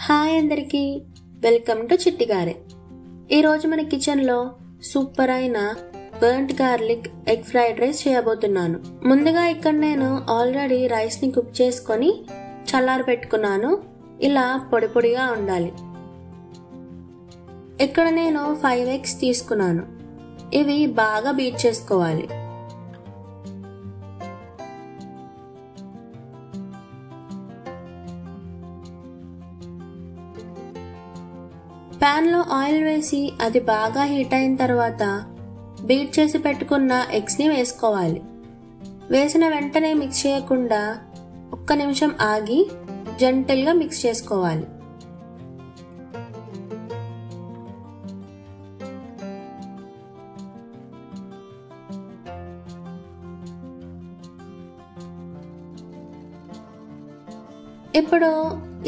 Hi అందరికీ, welcome to చిట్టి గారె. ఈరోజు మన కిచెన్లో సూపర్ అయిన burnt garlic egg fried rice చేయబోతున్నాను. ముందుగా ఇక్కడ నేను ఆల్రెడీ రైస్ని కుక్ చేసుకొని చల్లారి పెట్టుకున్నాను. ఇలా పొడి పొడిగా ఉండాలి. ఇక్కడ నేను 5 eggs తీసుకున్నాను. ఇవి బాగా బీట్ చేసుకోవాలి. ప్యాన్ లో ఆయిల్ వేసి అది బాగా హీట్ అయిన తర్వాత బీట్ చేసి పెట్టుకున్న ఎగ్స్ ని వేసుకోవాలి. వేసిన వెంటనే మిక్స్ చేయకుండా ఒక్క నిమిషం ఆగి జెంటిల్ గా మిక్స్ చేసుకోవాలి. ఇప్పుడు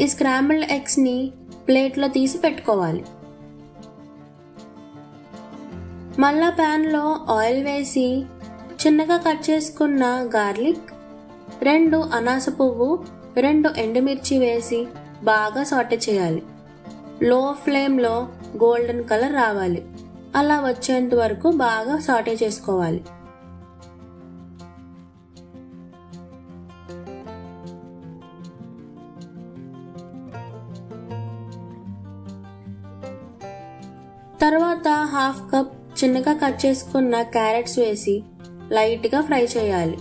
ఈ స్క్రాంబుల్డ్ ఎగ్స్ ని ప్లేట్ లో తీసి పెట్టుకోవాలి. మళ్ళా ప్యాన్ లో ఆయిల్ వేసి చిన్నగా కట్ చేసుకున్న గార్లిక్, 2 అనాస పువ్వు, 2 ఎండుమిర్చి వేసి బాగా సాటే చేయాలి. లో ఫ్లేమ్ లో గోల్డెన్ కలర్ రావాలి. అలా వచ్చేంత వరకు బాగా సాటే చేసుకోవాలి. తర్వాత 1/2 కప్ చిన్నగా కట్ చేసుకున్న క్యారెట్స్ వేసి లైట్ గా ఫ్రై చేయాలి.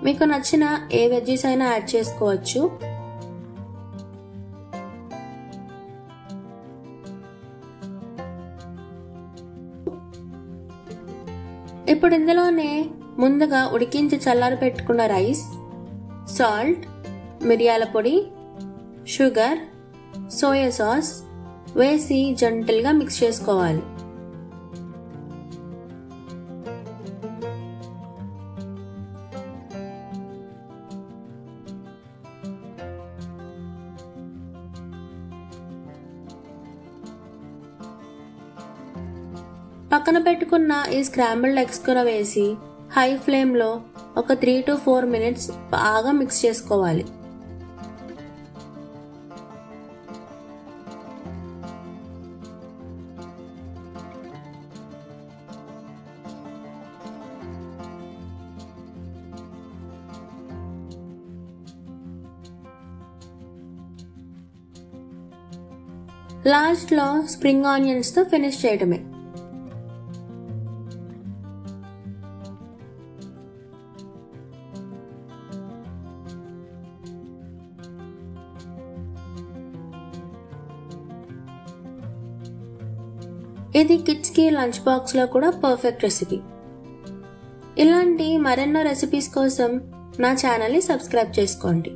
మీకు నచ్చిన ఏ వెజ్జీస్ అయినా యాడ్ చేసుకోవచ్చు. ఇప్పుడు ఇందులోనే ముందుగా ఉడికించి చల్లారి పెట్టుకున్న రైస్, సాల్ట్, మిరియాల పొడి, షుగర్, సోయా సాస్ వేసి జెంటిల్ గా మిక్స్ చేసుకోవాలి. పక్కన పెట్టుకున్న ఈ స్క్రాంబుల్డ్ ఎగ్స్ కూడా వేసి హై ఫ్లేమ్ లో ఒక 3 to 4 minutes బాగా మిక్స్ చేసుకోవాలి. లాస్ట్ లో స్ప్రింగ్ ఆనియన్స్ తో ఫినిష్ చేయడమే. ఇది కిడ్స్ కి లంచ్ బాక్స్ లో కూడా పర్ఫెక్ట్ రెసిపీ. ఇలాంటి మరెన్నో రెసిపీస్ కోసం నా ఛానల్ ని సబ్స్క్రైబ్ చేసుకోండి.